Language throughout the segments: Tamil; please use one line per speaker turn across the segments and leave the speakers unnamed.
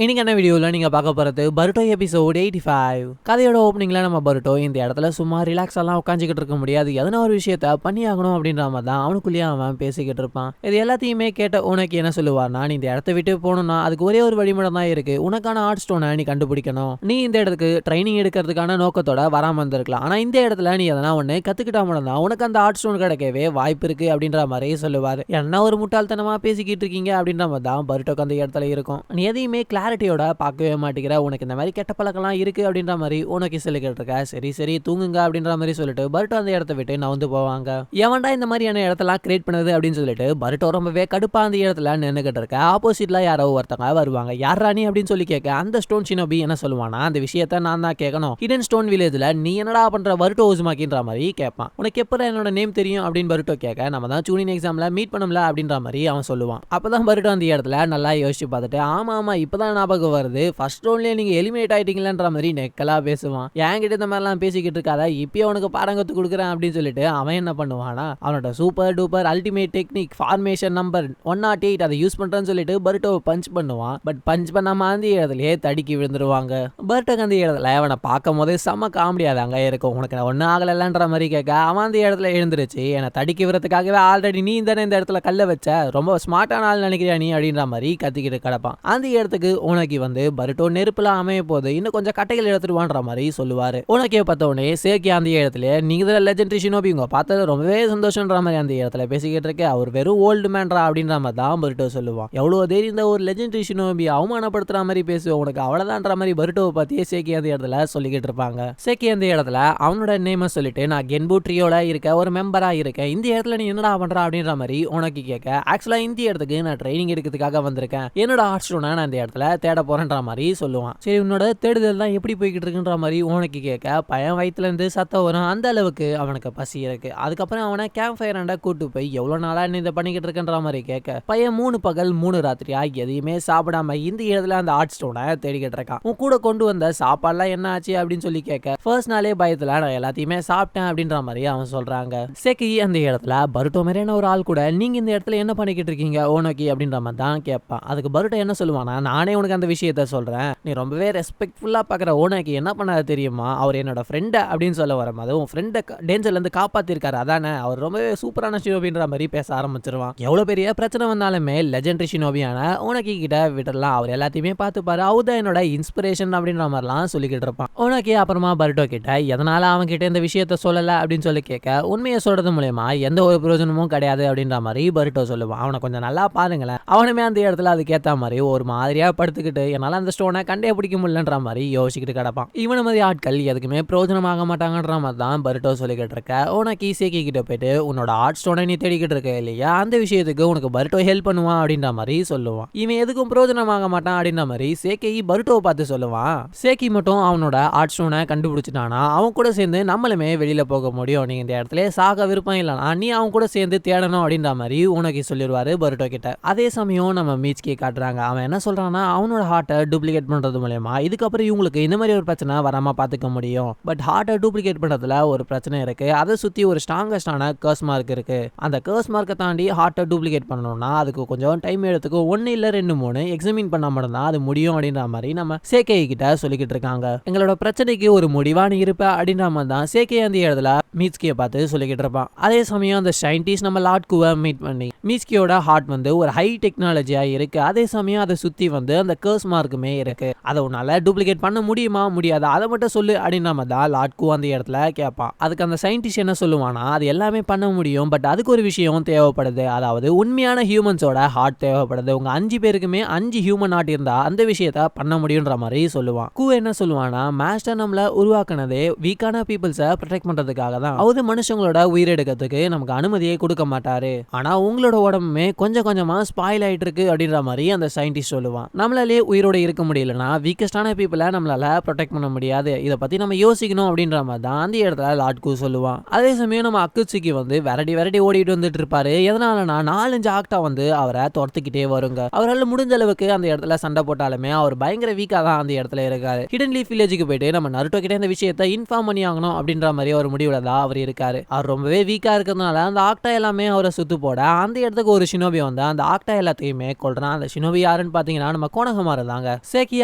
இன்னைக்கு என்ன வீடியோவில் நீங்கள் பார்க்க போகிறது பருட்டோ எபிசோட் 85. கதையோட ஓப்பனிங்கில் நம்ம பருட்டோ இந்த இடத்துல சும்மா ரிலாக்ஸ் எல்லாம் உட்காந்துக்கிட்டு இருக்க முடியாது, எதனா ஒரு விஷயத்த பண்ணி ஆகணும் அப்படின்ற மாதிரி தான் அவனுக்குள்ளேயே அவன் பேசிக்கிட்டு இருப்பான். இது எல்லாத்தையுமே கேட்ட உனக்கு என்ன சொல்லுவார்னா, நீ இந்த இடத்த விட்டு போகணும்னா அதுக்கு ஒரே ஒரு வழிமுறை தான் இருக்கு, உனக்கான ஆர்ட் ஸ்டோனை நீ கண்டுபிடிக்கணும். நீ இந்த இடத்துக்கு ட்ரைனிங் எடுக்கிறதுக்கான நோக்கத்தோட வராமல் வந்திருக்கலாம், ஆனால் இந்த இடத்துல நீ எதனா ஒன்று கற்றுக்கிட்டா மட்டும்தான் உனக்கு அந்த ஆர்ட் ஸ்டோன் கிடைக்கவே வாய்ப்பு இருக்கு அப்படின்ற மாதிரி சொல்லுவார். என்ன ஒரு முட்டாள்தனமாக பேசிக்கிட்டு இருக்கீங்க அப்படின்ற மாதிரி தான் பருட்டோக்கு அந்த இடத்துல இருக்கும். நீ எதையுமே கிளாரிட்டியோட பார்க்கவே மாட்டேங்கிற, உனக்கு இந்த மாதிரி கெட்ட பழக்கம்லாம் இருக்கு அப்படின்ற மாதிரி உனக்கு சொல்லிக்கிட்டு இருக்க. சரி சரி தூங்குங்க அப்படின்ற மாதிரி சொல்லிட்டு பருட்டோ அந்த இடத்த விட்டு நவுந்து போவாங்க. எவன்டா இந்த மாதிரியான இடத்தெல்லாம் கிரியேட் பண்ணுது அப்படின்னு சொல்லிட்டு பருட்டோ ரொம்பவே கடுப்பா அந்த இடத்துல நின்னுகிட்டு இருக்க. ஆப்போசிட்ல யாரோ ஒருத்தங்க வருவாங்க. யாரா நீ அப்படின்னு சொல்லி கேட்க அந்த ஸ்டோன் ஷினோபி என்ன சொல்லுவானா, அந்த விஷயத்த நான் தான் கேட்கணும், ஹிடன் ஸ்டோன் வில்லேஜ்ல நீ என்னடா பண்ற பருட்டோ உசுமாக்கின்ற மாதிரி கேட்பான். உனக்கு எப்ப என்னோட நேம் தெரியும் அப்படின்னு பருட்டோ கேட்க, நம்ம தான் ஜூனியர் எக்ஸாம்ல மீட் பண்ணோம்ல அப்படின்ற மாதிரி அவன் சொல்லுவான். அப்பதான் பருட்டோ அந்த இடத்துல நல்லா யோசிச்சு பார்த்துட்டு, ஆமா ஆமா இப்பதான் ஞாபகம் வருது, ஃபர்ஸ்ட் ரவுண்ட்லயே நீங்க எலிமினேட் ஆயிட்டீங்களான்ற மாதிரி நெக்கலா பேசுவான். என்கிட்ட இந்த மாதிரிலாம் பேசிக்கிட்டு இருக்காத, இப்பயே உனக்கு பாடங்கத்து கொடுக்குறேன் அப்படின்னு சொல்லிட்டு அவன் என்ன பண்ணுவானா, அவனோட super duper ultimate technique formation number 108 அதை யூஸ் பண்றேன்னு சொல்லிட்டு பருட்டோவை பஞ்ச் பண்ணுவான். பட் பஞ்ச் பண்ணாம அந்த இடத்துலயே தடுக்கி விழுந்துருவாங்க. பருட்டோக்கு அந்த இடத்துல அவனை பார்க்கும் போதே செம்ம காமெடியாது அங்கே இருக்கும். உனக்கு ஒன்னும் ஆகலன்ற மாதிரி கேட்க, அவன் அந்த இடத்துல எழுந்துருச்சு, என்னை தடுக்கி விடுறதுக்காகவே ஆல்ரெடி நீ தானே இந்த இடத்துல கல்ல வச்ச, ரொம்ப ஸ்மார்ட்டான ஆள் நினைக்கிறியா நீ அப்படின்ற மாதிரி கத்திக்கிட்டு கிடப்பான். அந்த இடத்துக்கு உனக்கு வந்து பருட்டோ நெருப்புல அமைய போது இன்னும் கொஞ்சம் கட்டைகள் எடுத்துருவான்ற மாதிரி சொல்லுவாரு. உனக்கே பார்த்தோடனே சேக்கி அந்த இடத்துல நீங்க லெஜெண்டரி ஷினோபி உங்க பார்த்தது ரொம்பவே சந்தோஷம்ன்ற மாதிரி அந்த இடத்துல பேசிக்கிட்டு இருக்க. அவர் வெறும் ஓல்டு மேன்ரா அப்படின்ற மாதிரி தான் பருட்டோ சொல்லுவான். எவ்வளவு தேடி இந்த ஒரு லெஜெண்டரி ஷினோபி அவமானப்படுத்துற மாதிரி பேசுவோம், உனக்கு அவ்வளவுதான்ற மாதிரி பருட்டோவை பத்தியே சேக்கி அந்த இடத்துல சொல்லிக்கிட்டு இருப்பாங்க. சேக்கி அந்த இடத்துல அவனோட நேம சொல்லிட்டு, நான் கென்பு ட்ரியோல இருக்க ஒரு மெம்பரா இருக்கேன், இந்த இடத்துல நீ என்னடா பண்ற அப்படின்ற மாதிரி உனக்கு கேட்க, ஆக்சுவலா இந்த இடத்துக்கு நான் ட்ரைனிங் எடுக்கிறதுக்காக வந்திருக்கேன், என்னோட ஆர்ட் ஸ்டோனை நான் இந்த இடத்துல தேட போறேன்ற மாதிரி சொல்லுவான். சரி உன்னோட தேடுதல் தான் எப்படி போய்கிட்டு இருக்குன்ற மாதிரி உனக்கு கேட்க, பையன் வயிற்றுல இருந்து சத்தம் வரும், அந்த அளவுக்கு அவனுக்கு பசி இருக்கு. அதுக்கப்புறம் அவனை கேம்ப் ஃபயர் அண்டா கூட்டு போய் எவ்வளவு நாளா நீ இதை பண்ணிக்கிட்டு இருக்குன்ற மாதிரி கேட்க, பையன் 3 பகல் 3 ராத்திரியா எதையுமே சாப்பிடாம இந்த இடத்துல அந்த ஆர்ட் ஸ்டோனை தேடிக்கிட்டு இருக்கான். உன் கூட கொண்டு வந்த சாப்பாடுலாம் என்ன ஆச்சு அப்படின்னு சொல்லி கேட்க, ஃபர்ஸ்ட் நாளே பயத்துல நான் எல்லாத்தையுமே சாப்பிட்டேன் அப்படின்ற மாதிரி அவன் சொல்றாங்க. சேக்கி அந்த இடத்துல பருட்டோ மாதிரியான ஒரு ஆள் கூட நீங்க இந்த இடத்துல என்ன பண்ணிக்கிட்டு இருக்கீங்க ஓனோக்கி அப்படின்ற மாதிரி தான் கேட்பான். அதுக்கு பருட்டோ என்ன சொல்லுவானா, நானே உனக்கு அந்த விஷயத்த சொல்றேன், நீ ரொம்பவே ரெஸ்பெக்ட்ஃபுல்லா பாக்குற ஓனோக்கி என்ன பண்ணாது தெரியுமா, அவர் என்னோட ஃப்ரெண்ட் அப்படின்னு சொல்ல வர மாதிரி உன் ஃப்ரெண்டை டேஞ்சர்ல இருந்து காப்பாத்திருக்காரு, அதானே அவர் ரொம்பவே சூப்பரான ஷினோபின்ற மாதிரி பேச ஆரம்பிச்சிருவான். எவ்வளவு பெரிய பிரச்சனை வந்தாலுமே லெஜெண்டரி ஷினோபியான ஓனோக்கி கிட்ட விட்டுறலாம், அவர் எல்லாத்தையுமே பார்த்துப்பாரு, அவதான் என்னோட இன்ஸ்பிரேஷன் அப்படின்ற மாதிரிலாம் சொல்லிக்கிட்டு இருப்பான். ஓனோக்கி அப்புறமா பருட்டோ கிட்ட எதனால அவன் கிட்ட இந்த விஷயத்த சொல்லல அப்படின்னு சொல்லி கேட்க, உண்மையை சொல்றது மூலமா எந்த ஒரு பிரயோஜனமும் கிடையாது அப்படின்ற மாதிரி பருட்டோ சொல்லுவான். அவனை கொஞ்சம் நல்லா பாருங்களேன், அவனுமே அந்த இடத்துல அதுக்கேற்ற மாதிரி ஒரு மாதிரியா படுத்துக்கிட்டு என்னால அந்த ஸ்டோனை கண்டே பிடிக்க முடியலன்ற மாதிரி யோசிச்சுக்கிட்டு கிடப்பான். இவன மாதிரி ஆட்கள் எதுக்குமே பிரயோஜனமாக மாட்டாங்கன்ற மாதிரி தான் பருட்டோ சொல்லிக்கிட்டு இருக்க. உனக்கு சேக்கி கிட்ட போயிட்டு உன்னோட ஆர்ட் ஸ்டோனை நீ தேடிக்கிட்டு இருக்க இல்லையா, அந்த விஷயத்துக்கு உனக்கு பருட்டோ ஹெல்ப் பண்ணுவான் அப்படின்ற மாதிரி சொல்லுவான். இவன் எதுக்கும் பிரயோஜனமாக மாட்டான் அப்படின்ற மாதிரி சேக்கி பருட்டோவை பார்த்து சொல்லுவான். சேக்கி மட்டும் அவனோட ஆர்ட் ஸ்டோனை கண்டுபிடிச்சிட்டானா அவன் கூட சேர்ந்து நம்மளுமே வெளியில போக முடியும், நீங்க இந்த இடத்துல சாக விருப்பம் இல்லைனா நீ அவன் கூட சேர்ந்து தேடணும் அப்படின்ற மாதிரி உனக்கு சொல்லிடுவாரு பருட்டோ கிட்ட. அதே சமயம் நம்ம மீச்கி காட்டுறாங்க. அவன் என்ன சொல்றான்னா, அவனோட ஹார்ட்டை டூப்ளிகேட் பண்றது மூலமா இதுக்கப்புறம் இவங்களுக்கு இந்த மாதிரி ஒரு பிரச்சனை வராம பாத்துக்க முடியும். பட் ஹார்ட்டை டூப்ளிகேட் பண்றதுல ஒரு பிரச்சனை இருக்கு, அதை சுத்தி ஒரு ஸ்ட்ராங்கஸ்டான கர்ஸ் மார்க் இருக்கு, அந்த கர்ஸ் மார்க்கை தாண்டி ஹார்ட்டை டூப்ளிகேட் பண்ணணும்னா அதுக்கு கொஞ்சம் டைம் எடுத்துக்கும், 1 இல்ல 2 3 எக்ஸாமின் பண்ணா மட்டும்தான் அது முடியும் அப்படின்ற மாதிரி நம்ம சேகே கிட்ட சொல்லிக்கிட்டு இருக்காங்க. எங்களோட பிரச்சனைக்கு ஒரு முடிவான இருப்ப அப்படின்ற மாதிரி தான் சேகே அந்த இடத்துல மீச்கியை பார்த்து சொல்லிக்கிட்டு இருப்பான். அதே சமயம் அந்த சயின்டிஸ்ட் நம்ம லார்ட் குவை மீட் பண்ணி, மீச்கியோட ஹார்ட் வந்து ஒரு ஹை டெக்னாலஜியா இருக்கு, அதே சமயம் அதை சுத்தி வந்து அந்த கர்ஸ் மார்க்குமே இருக்கு, அதை உன்னால டூப்ளிகேட் பண்ண முடியுமா முடியாதா அதை மட்டும் சொல்லு அப்படின்னு நம்ம தான் லார்ட் கு அந்த இடத்துல கேட்பான். அதுக்கு அந்த சயின்டிஸ்ட் என்ன சொல்லுவானா, அது எல்லாமே பண்ண முடியும், பட் அதுக்கு ஒரு விஷயம் தேவைப்படுது, அதாவது உண்மையான ஹியூமன்ஸோட ஹார்ட் தேவைப்படுது, உங்க 5 பேருக்குமே 5 ஹியூமன் ஹார்ட் இருந்தா அந்த விஷயத்த பண்ண முடியும்ன்ற மாதிரி சொல்லுவான். கு என்ன சொல்லுவானா, மாஸ்டர் நம்மள உருவாக்குனதே வீக்கான பீப்புள்ஸை ப்ரொடெக்ட் பண்றதுக்காக தான், அவது மனுஷங்களோட உயிர் எடுக்கிறதுக்கு நமக்கு அனுமதியே கொடுக்க மாட்டாரு, ஆனா உங்களோட உடம்புமே கொஞ்சம் கொஞ்சமா ஸ்பாயில் ஆயிட்டு இருக்கு அப்படின்ற மாதிரி அந்த சயின்டிஸ்ட் சொல்லுவான். நம்மளாலே உயிரோட இருக்க முடியலன்னா வீக்கஸ்டான பீப்புளை நம்மளால ப்ரொடெக்ட் பண்ண முடியாது, இதை பத்தி நம்ம யோசிக்கணும் அப்படின்ற மாதிரி தான் அந்த இடத்துல லார்ட் கு சொல்லுவான். அதே சமயம் நம்ம அக்குச்சிக்கு வந்து விரட்டி விரட்டி ஓடிட்டு வந்துட்டு இருப்பாரு. எதனாலனா 4-5 ஆக்டா வந்து அவரை துரத்துக்கிட்டே வருங்க. அவரால் முடிஞ்ச அளவுக்கு அந்த இடத்துல சண்டை போட்டாலுமே அவர் பயங்கர வீக்கா தான் அந்த இடத்துல இருக்காரு. ஹிடன் லீஃப் வில்லேஜுக்கு போயிட்டு நம்ம நருட்டோ கிட்ட இந்த விஷயத்தை இன்ஃபார்ம் பண்ணி ஆகணும் அப்படின்ற மாதிரி ஒரு முடிவுல தான் அவர் இருக்காரு. அவர் ரொம்பவே வீக்கா இருக்கிறதுனால அந்த ஆக்டா எல்லாமே அவரை சுத்து போட அந்த இடத்துக்கு ஒரு ஷினோபி வந்து அந்த ஆக்டா எல்லாத்தையுமே கொள்றான். அந்த ஷினோபி யாருன்னு பாத்தீங்கன்னா நம்ம கோனகமாரு தாங்க. சேக்கி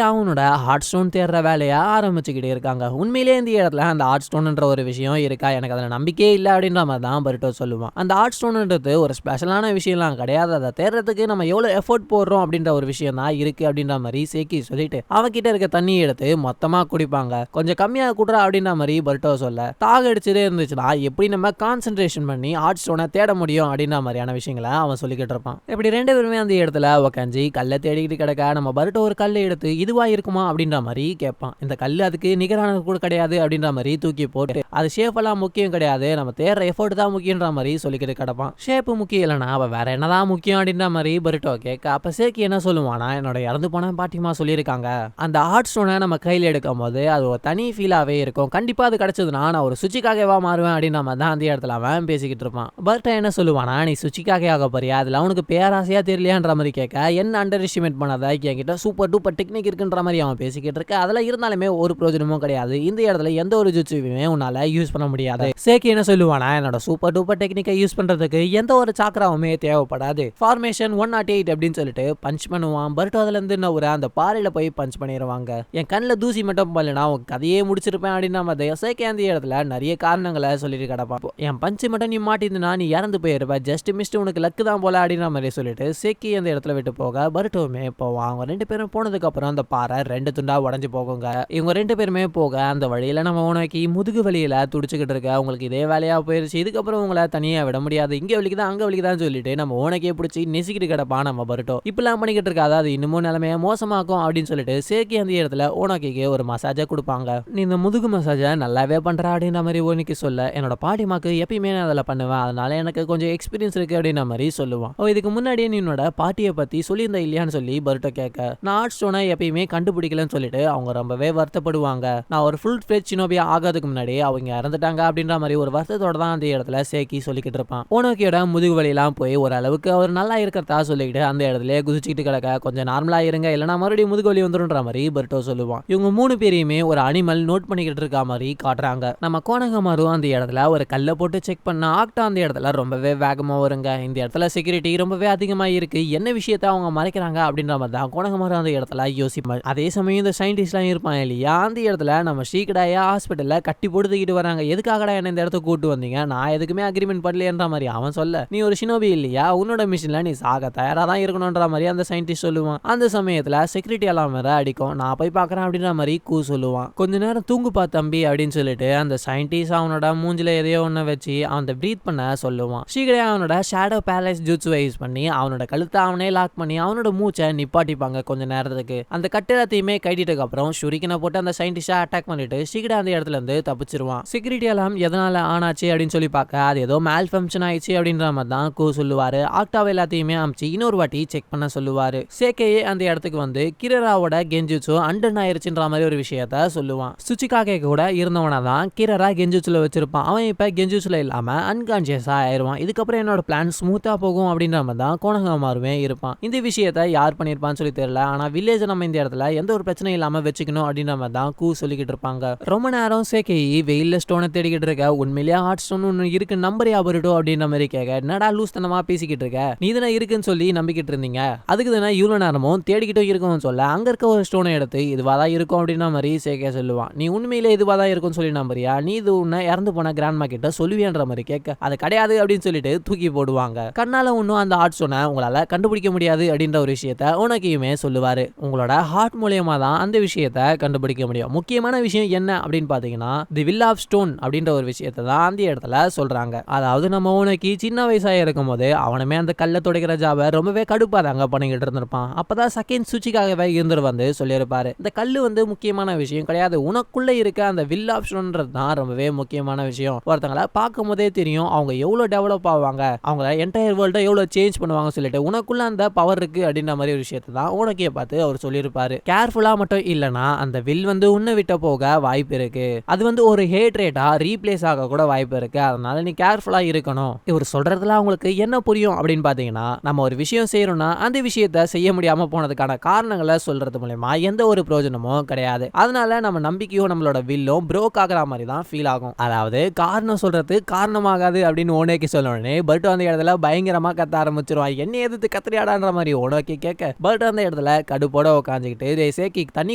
அவனோட ஹார்ட் ஸ்டோன் தேடுற வேலையை ஆரம்பிச்சுக்கிட்டே இருக்காங்க. உண்மையிலேயே இந்த இடத்துல அந்த ஹார்ட் ஸ்டோன்ன்ற ஒரு விஷயம் இருக்கா, எனக்கு அதில் நம்பிக்கையே இல்லை அப்படின்ற மாதிரி தான் பருட்டோ சொல்லுவான். அந்த ஹார்ட் ஸ்டோன்ன்றது ஒரு ஸ்பெஷலான விஷயம்லாம் கிடையாது, அதை தேடுறதுக்கு நம்ம எவ்வளோ எஃபோர்ட் போடுறோம் அப்படின்ற ஒரு விஷயம் தான் இருக்கு அப்படின்ற மாதிரி சேக்கி சொல்லிட்டு அவன்கிட்ட இருக்க தண்ணி எடுத்து மொத்தமா குடிப்பாங்க. கொஞ்சம் கம்மியா குடுறா அப்படின்ற மாதிரி பருட்டோ சொல்ல, தாக அடிச்சுட்டே இருந்துச்சுன்னா எப்படி நம்ம கான்சென்ட்ரேஷன் பண்ணி ஹார்ட் ஸ்டோனை தேட முடியும் அப்படின்ற மாதிரியான விஷயங்களை அவன் சொல்லிக்கிட்டு இருப்பான். இப்படி ரெண்டு பேருமே அந்த இடத்துல உக்காஞ்சி கல்லை தேடிக்கிட்டு கிடக்க நம்ம பருட்டோ ஒரு கல்லை எடுத்து இதுவா இருக்குமா அப்படின்ற மாதிரி கேட்பான். இந்த கல் அதுக்கு நிகரானது கூட கிடையாது அப்படின்ற மாதிரி தூக்கி போட்டு அது ஷேப் எல்லாம் முக்கியம் கிடையாது, நம்ம தேடுற எஃபோர்ட் தான் முக்கியன்ற மாதிரி சொல்லிக்கிட்டு கிடப்பான். ஷேப்பு முக்கியம் இல்லைனா அவ வேற என்னதான் முக்கியம் அப்படின்ற மாதிரி பருட்டோ கேட்க, அப்ப சேக்கி என்ன சொல்லுவானா, என்னோட இறந்து போன பாட்டிமா சொல்லியிருக்காங்க அந்த ஹார்ட் ஸ்டோனை நம்ம கையில் எடுக்கும் போது அது ஒரு தனி ஃபீலாவே இருக்கும், கண்டிப்பா அது கிடைச்சதுன்னா நான் ஒரு சுச்சிக்காகவா மாறுவேன் அப்படின்ற மாதிரி தான் அந்த இடத்துல அவன் பேசிக்கிட்டு இருப்பான். பர்ட்டா என்ன சொல்லுவானா, நீ சுச்சிக்காக ஆக போறியா, அதுல அவனுக்கு பேராசையா தெரியலையான்ற மாதிரி கேட்க, என்ன அண்டர் எஸ்டிமேட் பண்ணாத, என்கிட்ட சூப்பர் டூப்பர் டெக்னிக் இருக்குன்ற மாதிரி அவன் பேசிக்கிட்டு இருக்க, அதெல்லாம் இருந்தாலுமே ஒரு பிரயோஜனமும் கிடையாது, இந்த இடத்துல எந்த ஒரு ஜுட்சுவையுமே உன்னால யூஸ் பண்ண முடியாது. சேக்கி என்ன சொல்லுவானா, என்னோட சூப்பர் டூப்பர் டெக்னிக்கை யூஸ் பண்றதுக்கு எந்த ஒரு சாக்கராவுமே தேவைப்படாது, ஃபார்மேஷன் 108 அப்படின்னு சொல்லிட்டு பஞ்ச் பண்ணுவான். பர்ட்டோ அதுல இருந்து ஒரு அந்த பாறையில போய் பஞ்ச் பண்ணிடுவாங்க. என் கண்ணில் தூசி மட்டும் பண்ணலனா உன் கதையே முடிச்சிருப்பேன் அப்படின்னா மாதிரி சேக்கி அந்த இடத்துல நிறைய காரணங்களை சொல்லிட்டு கிடப்பான். என் பஞ்சு மட்டும் நீ மாட்டிருந்தா நீ இறந்து போயிருப்ப, ஜஸ்ட் மிஸ்ட் உனக்கு லக்கு தான் போல அப்படின்ற மாதிரி சொல்லிட்டு சேக்கி அந்த இடத்துல விட்டு போக பர்ட்டோவுமே போவான். அவங்க ரெண்டு பேரும் போனதுக்கு அப்புறம் அந்த பாறை ரெண்டு துண்டா உடஞ்சு போகுங்க. இவங்க ரெண்டு பேருமே போக அந்த வழியில நம்ம உனக்கு முதுகு வழியில துடிச்சுக்கிட்டு இருக்க, உங்களுக்கு இதே வேலையா போயிருச்சு, இதுக்கப்புறம் உங்களை தனியா விட முடியாது, இங்க வலிக்குதான் அங்க வலிக்குதான் சொல்லிட்டு நம்ம ஓனக்கே பிடிச்சி நெசிக்கிட்டு கிடப்பான் நம்ம பர்ட்டோ. இப்பெல்லாம் பண்ணிக்கிட்டு இருக்காது, அது இன்னமும் நிலைமையை மோசமாக்கும் அப்படின்னு சொல்லிட்டு சேக்கி அந்த இடத்துல ஓனக்கிக்கு ஒரு மசாஜை கொடுப்பாங்க. நீ இந்த முதுகு மசாஜை நல்லாவே பண்ற அப்படின்ற மாதிரி ஓனிக்கு சொல்ல, என்னோட பாட்டிமாக்கு எப்பயுமே நான் அதில் பண்ணுவேன், அதனால எனக்கு கொஞ்சம் எக்ஸ்பீரியன்ஸ் இருக்கு அப்படின்ற மாதிரி சொல்லுவான். இதுக்கு முன்னாடியே நீ என்னோட பாட்டியை பத்தி சொல்லியிருந்த இல்லையான்னு சொல்லி பர்ட்டோ கேட்க, நான் ஹார்ட் ஸ்டோனை எப்பயுமே கண்டுபிடிக்கலன்னு சொல்லிட்டு அவங்க ரொம்பவே வருத்தப்படுவாங்க. நான் ஒரு ஃபுல் ஃபிளெட்ஜ் ஷினோபி ஆகாதுக்கு முன்னாடி அவங்க இறந்துட்டாங்க அப்படின்ற மாதிரி ஒரு வருத்தத்தோட தான் அந்த இடத்துல சேக்கி சொல்லிக்கிட்டு இருப்பான். ஓனோக்கியோட முதுகு வலியெல்லாம் போய் ஓரளவுக்கு அவர் நல்லா இருக்கிறதா சொல்லிட்டு அந்த இடத்துல குதிச்சுக்கிட்டு கிடக்க, கொஞ்சம் நார்மலா இருங்க இல்லைன்னா மறுபடியும் முதுகு வலி வந்துடும்ன்ற மாதிரி பர்ட்டோ சொல்லுவான். இவங்க மூணு பேரையுமே ஒரு அனிமல் நோட் பண்ணிக்கிட்டு இருக்க மாதிரி காட்டுறாங்க. நம்ம கோனகமாரு அந்த இடத்துல ஒரு கல்லை போட்டு செக் பண்ண ஆக்டா அந்த இடத்துல ரொம்பவே வேகமா வருங்க. இந்த இடத்துல செக்யூரிட்டி ரொம்பவே அதிகமா இருக்கு, என்ன விஷயத்த அவங்க மறைக்கிறாங்க அப்படின்ற மாதிரி தான் கோனகமாரு அந்த இடத்துல யோசிப்பாங்க. அதே சமயம் இந்த சயின்டிஸ்ட்லாம் இருப்பாங்க இல்லையா, அந்த இடத்துல நம்ம ஸ்ரீகடாயா ஹாஸ்பிட்டல்ல கட்டி போட்டுக்கிட்டு வராங்க. எதுக்காகடா என்ன இந்த இடத்துக்கு கூட்டு வந்தீங்க, நான் எதுக்குமே அக்ரிமெண்ட் பண்ணலன்ற மாதிரி அவன் சொல்ல, நீ ஒரு ஷினோபி இல்லையா, உன்னோட மிஷின்ல நீ சாக தயாரா தான் இருக்கணும்ன்ற மாதிரி அந்த சயின்டிஸ்ட் சொல்லுவான். அந்த சமயத்துல செக்யூரிட்டி எல்லாம் வேற அடிக்கும், நான் போய் பாக்குறேன் அப்படின்ற மாதிரி கூ சொல்லுவான். கொஞ்ச நேரம் தூங்குப்பா தம்பி அப்படின்னு சொல்லிட்டு அந்த சயின்டிஸ்ட் அவனோட மூஞ்சில எதையோ ஒண்ணு வச்சு அவன் பிரீத் பண்ண சொல்லுவான். ஸ்ரீகடா அவனோட ஷேடோ பேலஸ் ஜூட்ஸுவை யூஸ் பண்ணி அவனோட கழுத்தை அவனே லாக் பண்ணி அவனோட மூச்சை நிப்பாட்டிப்பாங்க கொஞ்ச நேரத்துக்கு. அந்த கட்டிடத்தையுமே கைட்டிட்டு அப்புறம் ஷுரிக்கனை போட்டு அந்த சயின்டிஸ்டா அட்டாக் பண்ணிட்டு ஸ்ரீகடா அந்த இடத்துல இருந்து தப்பிச்சிருவான். செக்யூரிட்டி எல்லாம் எதனால ஆனாச்சு அப்படின்னு சொல்லி பார்க்க, அது ஏதோ மேல் ஃபங்க்ஷன் ஆயிடுச்சு அப்படின்ற மாதிரி தான் கூ சொல்லுவாரு. ஆக்டாவ் எல்லாத்தையுமே அமிச்சு இன்னொரு வாட்டி செக் பண்ண சொல்லுவாரு. சேக்கையே அந்த இடத்துக்கு வந்து கிரராவோட கெஞ்சுச்சோ அண்டன் ஆயிருச்சுன்ற மாதிரி ஒரு விஷயத்த சொல்லுவான். சுச்சிகாகே கூட இருந்தவனா தான் கிரரா கெஞ்சுச்சுல வச்சிருப்பான். அவன் இப்ப கெஞ்சுச்சுல இல்லாம அன்கான்சியஸா ஆயிருவான். இதுக்கப்புறம் என்னோட பிளான் ஸ்மூத்தா போகும் அப்படின்ற மாதிரி தான் கோனகமாருமே இருப்பான். இந்த விஷயத்த யார் பண்ணிருப்பான்னு சொல்லி தெரியல, ஆனா வில்லேஜ் நம்ம இந்த இடத்துல எந்த ஒரு பிரச்சனையும் இல்லாம வச்சுக்கணும் அப்படின்ற மாதிரி தான் கூ சொல்லிக்கிட்டு இருப்பாங்க. ரொம்ப நேரம் சேக்கை வெயில்ல ஸ்டோனை தேடிக்கிட்டு இருக்க, உண்மையிலேயே ஹார்ட் ஸ்டோன் ஒன்று இருக்கு நம்பரியா பருட்டோ அப்படின்ற மாதிரி கேட்க, என்னடா லூஸ் தனமா பேசிக்கிட்டு இருக்க, நீ தானே இருக்குன்னு சொல்லி நம்பிக்கிட்டு இருந்தீங்க, அதுக்கு தானே இவ்வளவு நேரமும் தேடிக்கிட்டும் இருக்கும்னு சொல்ல, அங்க இருக்க ஒரு ஸ்டோனை எடுத்து இதுவா தான் இருக்கும் அப்படின்ற மாதிரி சேக்கை சொல்லுவான். நீ உண்மையிலே இதுவா தான் இருக்கும்னு சொல்லி நம்புறியா, நீ இது உன்னை இறந்து போன கிராண்ட்மா கிட்ட சொல்லுவியான்ற மாதிரி கேட்க, அது கிடையாது அப்படின்னு சொல்லிட்டு தூக்கி போடுவாங்க. கண்ணால ஒன்னும் அந்த ஹார்ட் ஸ்டோனை உங்களால கண்டுபிடிக்க முடியாது அப்படின்ற ஒரு விஷயத்த உனக்கையுமே சொல்லுவாரு. உங்களோட ஹார்ட் மூலியமா தான் அந்த விஷயத்த கண்டுபிடிக்க முடியும். முக்கியமான விஷயம் என்ன அப்படின்னு பாத்தீங்கன்னா, தி வில் ஆஃப் ஸ்டோன் அப்படின்ற ஒரு விஷயத்தை தான் அந்த இடத்துல சொல்றாங்க. அதாவது நம்ம உனக்கு சின்ன வயசா இருக்கும் போது அவனுமே அந்த கல்ல துடைக்கிற ஜாப ரொம்பவே கடுப்பா தாங்க பண்ணிக்கிட்டு இருந்திருப்பான். அப்பதான் செகண்ட் சுச்சிக்காகவே இருந்து வந்து சொல்லியிருப்பாரு, இந்த கல்லு வந்து முக்கியமான விஷயம் கிடையாது, உனக்குள்ள இருக்க அந்த வில் ஆஃப் ஸ்டோன்ன்றது தான் ரொம்பவே முக்கியமான விஷயம். ஒருத்தங்களை பார்க்கும் போதே தெரியும் அவங்க எவ்வளவு டெவலப் ஆவாங்க, அவங்க என்டையர் வேர்ல்டை எவ்வளவு சேஞ்ச் பண்ணுவாங்க சொல்லிட்டு உனக்குள்ள அந்த பவர் இருக்கு அப்படின்ற மாதிரி ஒரு விஷயத்தை தான் உனக்கே பார்த்து அவர் சொல்லியிருப்பாரு. கேர்ஃபுல்லா மட்டும் இல்லைன்னா அந்த வில் வந்து உன்னை விட்ட போக வாய்ப்பு இருக்கு, அது வந்து ஒரு ஹேட் ரேட்டா ரீப்ளேஸ் ஆக கூட வாய்ப்பு இருக்கு, அதனால நீ கேர்ஃபுல்லா இருக்கணும். இவர் சொல்றதுல அவங்களுக்கு என்ன புரியும் அப்படின்னு பாத்தீங்கன்னா, நம்ம ஒரு விஷயம் செய்யறோம்னா அந்த விஷயத்த செய்ய முடியாம போனதுக்கான காரணங்களை சொல்றது மூலமா எந்த ஒரு பிரயோஜனமும் கிடையாது. அதனால நம்ம நம்பிக்கையும் நம்மளோட வில்லும் ப்ரோக் ஆகிற மாதிரி தான் ஃபீல் ஆகும். அதாவது காரணம் சொல்றது காரணமாகாது அப்படின்னு ஓனோக்கி சொல்லணும்னே பர்ட்டோ அந்த இடத்துல பயங்கரமா கத்த ஆரம்பிச்சிருவான். என்ன எதிர்த்து கத்திரியாடான்ற மாதிரி ஓனோக்கி கேட்க, பர்ட்டோ அந்த இடத்துல கடுப்போட உட்காந்துக்கிட்டு சேக்கி தண்ணி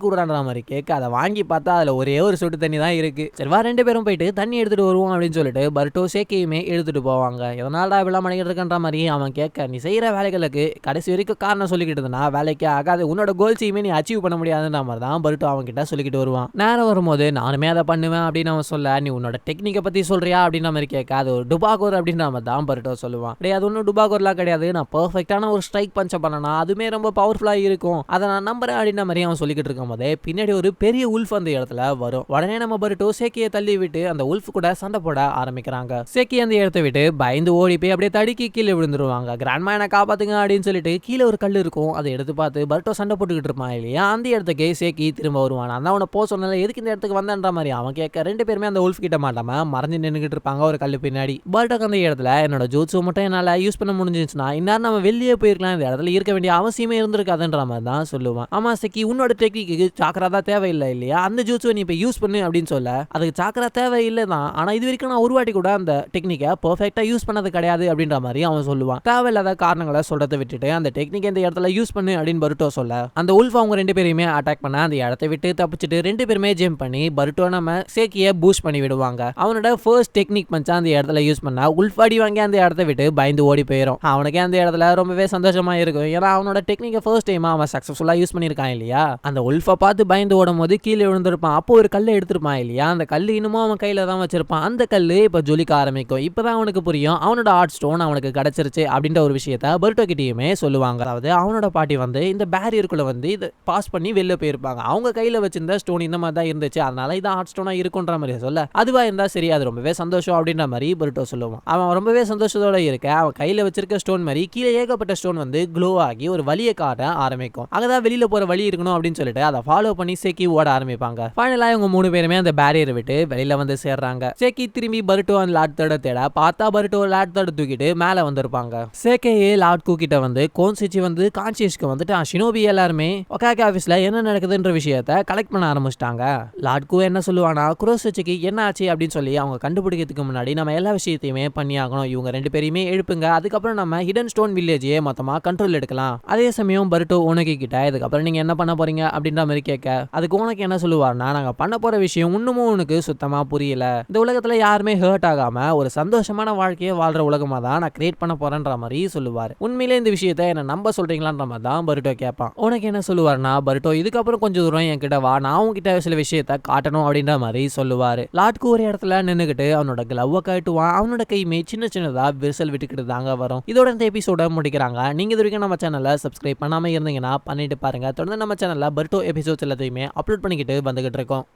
கூடுறான்ற மாதிரி கேட்க அதை வாங்கி பார்த்தா அதுல ஒரே ஒரு சொட்டு தண்ணி தான் இருக்கு. சரிவா 2 பேரும் போயிட்டு தண்ணி எடுத்துட்டு வருவோம் அப்படின்னு சொல்லிட்டு பருட்டோ சேக்கியுமே எடுத்துட்டு போவாங்க. எதனால இப்பெல்லாம் பண்ணிக்கிட்டு இருக்கன்ற மாதிரி அவன் கேட்க, நீ செய்யற வேலைகளுக்கு கடைசி வரைக்கும் காரணம் சொல்லிக்கிட்டு இருந்தா வேலைக்கே ஆகாது, உன்னோட கோல்ஸையுமே நீ அச்சீவ் பண்ண முடியாதுன்ற மாதிரி தான் பருட்டோ அவன் கிட்ட சொல்லிக்கிட்டு வருவான். நேரம் வரும்போது நானுமே அதை பண்ணுவேன் அப்படின்னு அவன் சொல்ல, நீ உன்னோட டெக்னிக்கை பத்தி சொல்றியா அப்படின்ற மாதிரி கேட்க, அது ஒரு டுபாகோர் அப்படின்ற மாதிரி தான் பருட்டோ சொல்லுவான். அது ஒன்றும் டுபாகோர்லாம் கிடையாது, நான் பெர்ஃபெக்டான ஒரு ஸ்ட்ரைக் பஞ்ச பண்ணனா அதுமே ரொம்ப பவர்ஃபுல்லா இருக்கும், அதை நான் நம்புறேன் அப்படின்ற மாதிரி அவன் சொல்லிக்கிட்டு இருக்கும் போதே பின்னாடி ஒரு பெரிய உல்ஃப் அந்த இடத்துல வரும். உடனே நம்ம பருட்டோ சேக்கியை தள்ளி விட்டு அந்த உல்ஃப் கூட சண்டை போட ஆரம்பிக்கிறாங்க. சேக்கி அந்த இடத்தை விட்டு பயந்து ஓடி போய் அப்படியே தடுக்கி கீழே விழுந்துருவாங்க. கிராண்ட்மா என்ன காப்பாத்துங்க அப்படின்னு சொல்லிட்டு கீழே ஒரு கல் இருக்கும், அதை எடுத்து பார்த்து பருட்டோ சண்டை போட்டுக்கிட்டு இருப்பான் இல்லையா, அந்த இடத்துக்கு சேக்கி திரும்ப வருவான். நான் அவனை போ சொன்னால எதுக்கு இந்த இடத்துக்கு வந்தன்ற மாதிரி அவன் கேட்க, 2 பேருமே அந்த உல்ஃப் கிட்ட மாட்டாம மறைஞ்சு நின்றுகிட்டு இருப்பாங்க ஒரு கல்லு பின்னாடி. பருட்டோக்கு அந்த இடத்துல என்னோட ஜூட்ஸு மட்டும் என்னால யூஸ் பண்ண முடிஞ்சிச்சுன்னா இந்நேரம் நம்ம வெளியே போயிருக்கலாம், இந்த இடத்துல இருக்க வேண்டிய அவசியமே இருந்திருக்காதுன்ற மாதிரி தான் சொல்லுவான். ஆமா சேக்கி, உன்னோட டெக்னிக்கு சாக்கரா தான் தேவையில்லை இல்லையா, அந்த ஜூட்ஸை நீ இப்போ யூஸ் பண்ணு அப்படின்னு சொல்ல, அதுக்கு சாக்கரா தேவையில்லை தான், ஆனா இது வரைக்கும் நான் ஒரு வாட்டி கூட அந்த டெக்னிக்கை பெர்ஃபெக்ட்டா யூஸ் பண்ணது கிடையாது அப்படின்ற மாதிரி அவன் சொல்லுவான். தேவையில்லாத காரணங்களை சொல்றதை விட்டுட்டு அந்த டெக்னிக் இந்த இடத்துல யூஸ் பண்ணு அப்படின்னு பருட்டோ சொல்ல, அந்த உல்ஃப் அவங்க 2 பேரையுமே அட்டாக் பண்ண அந்த இடத்தை விட்டு தப்பிச்சுட்டு 2 பேருமே ஜம்ப் பண்ணி பருட்டோ நம்ம சேக்கியை பூஸ்ட் பண்ணி விடுவாங்க. அவனோட ஃபர்ஸ்ட் டெக்னிக் பஞ்சா அந்த இடத்துல யூஸ் பண்ணா உல்ஃப் அடி வாங்கி அந்த இடத்தை விட்டு பயந்து ஓடி போயிடும். அவனுக்கே அந்த இடத்துல ரொம்பவே சந்தோஷமா இருக்கும், ஏன்னா அவனோட டெக்னிக்கை ஃபர்ஸ்ட் டைம் அவன் சக்சஸ்ஃபுல்லா யூஸ் பண்ணியிருக்கான் இல்லையா. அந்த உல்ஃபை பார்த்து பயந்து ஓடும் போது கீழே விழுந்திருப்பான், அப்போ ஒரு கல்லை எடுத்திருப்பான் இல்லையா, அந்த கல் இன்னமும் அவன் கையில தான் வச்சிருப்பான். அந்த கல்லு இப்ப ஜொலிக்க ஆரம்பிக்கும். இப்பதான் அவனுக்கு புரியும் அவனோட ஆர்ட் ஸ்டோன் அவனுக்கு கிடைச்சிருச்சு அப்படின்ற ஒரு விஷயத்த பருட்டோ கிட்டயுமே சொல்லுவாங்க. அதாவது அவனோட பாட்டி வந்து இந்த பேரியருக்குள்ள வந்து இதை பாஸ் பண்ணி வெளில போயிருப்பாங்க, அவங்க கையில வச்சிருந்த ஸ்டோன் இந்த மாதிரி தான் இருந்துச்சு, அதனால இது ஆர்ட் ஸ்டோனா இருக்குன்ற மாதிரி சொல்ல, அதுவா இருந்தா சரி, அது ரொம்பவே சந்தோஷம் அப்படின்ற மாதிரி பருட்டோ சொல்லுவான். அவன் ரொம்பவே சந்தோஷத்தோட இருக்க அவன் கையில வச்சிருக்க ஸ்டோன் மாதிரி கீழே ஏகப்பட்ட ஸ்டோன் வந்து க்ளோ ஆகி ஒரு வழியை காட்ட ஆரம்பிக்கும். அங்கதான் வெளியில போற வழி இருக்கணும் அப்படின்னு சொல்லிட்டு அதை ஃபாலோ பண்ணி சேக்கி ஓட ஆரம்பிப்பாங்க. ஃபைனலா இவங்க 3 பேருமே அந்த பேரியரை விட்டு வெளியில வந்து சேர்றாங்க. சேக்கி திரும்பி பருட்டோ அந்த லாட் தட தேட பார்த்தா பருட்டோ லாட் தட தூக்கிட்டு மேல வந்திருப்பாங்க. சேக்கையே லாட் கூக்கிட்ட வந்து கோன்சிச்சி வந்து கான்சியஸ்க்கு வந்துட்டு ஷினோபி எல்லாருமே ஒகாகி ஆபீஸ்ல என்ன நடக்குதுன்ற விஷயத்த கலெக்ட் பண்ண ஆரம்பிச்சிட்டாங்க. லாட்கு என்ன சொல்லுவானா, குரோசிச்சிக்கு என்ன ஆச்சு அப்படின்னு சொல்லி அவங்க கண்டுபிடிக்கிறதுக்கு முன்னாடி நம்ம எல்லா விஷயத்தையுமே பண்ணி ஆகணும், இவங்க 2 பேரையுமே எழுப்புங்க, அதுக்கப்புறம் நம்ம ஹிடன் ஸ்டோன் வில்லேஜையே மொத்தமா கண்ட்ரோல் எடுக்கலாம். அதே சமயம் பருட்டோ உனக்கு கிட்ட இதுக்கப்புறம் நீங்க என்ன பண்ண போறீங்க அப்படின்ற மாதிரி கேட்க, அதுக்கு உனக்கு என்ன சொல்லுவார்னா, நாங்க பண்ண போற விஷயம் இன்னமும் உனக்கு சுத்தமா புரியல, இந்த உலகத்துல யாருமே ஹர்ட் ஆகாம ஒரு சந்தோஷமான வாழ்க்கையை வாழ்ற உலகமா தான் நான் கிரியேட் பண்ண போறேன்ற மாதிரி சொல்லுவார். உண்மையிலே இந்த விஷயத்த என்ன நம்ப சொல்றீங்களான்ற மாதிரி தான் பருட்டோ கேட்பான். உனக்கு என்ன சொல்லுவார்னா, பருட்டோ இதுக்கப்புறம் கொஞ்சம் தூரம் என்கிட்ட வா, நான் உன்கிட்ட சில விஷயத்த காட்டணும் அப்படின்ற மாதிரி சொல்லுவாரு. லாட்கு ஒரு இடத்துல நின்னுகிட்டு அவனோட கிளவ காட்டுவான், அவனோட கைமே சின்ன சின்னதா விரிசல் விட்டுக்கிட்டு தாங்க வரும். இதோட இந்த எபிசோட முடிக்கிறாங்க. நீங்க இது வரைக்கும் நம்ம சேனலை சப்ஸ்கிரைப் பண்ணாம இருந்தீங்கன்னா பண்ணிட்டு பாருங்க. தொடர்ந்து நம்ம சேனல்ல பருட்டோ எபிசோட்ஸ் எல்லாத்தையுமே அப்லோட் பண்ணிக்கிட்டு வந்துகிட்டு இருக்கோம்.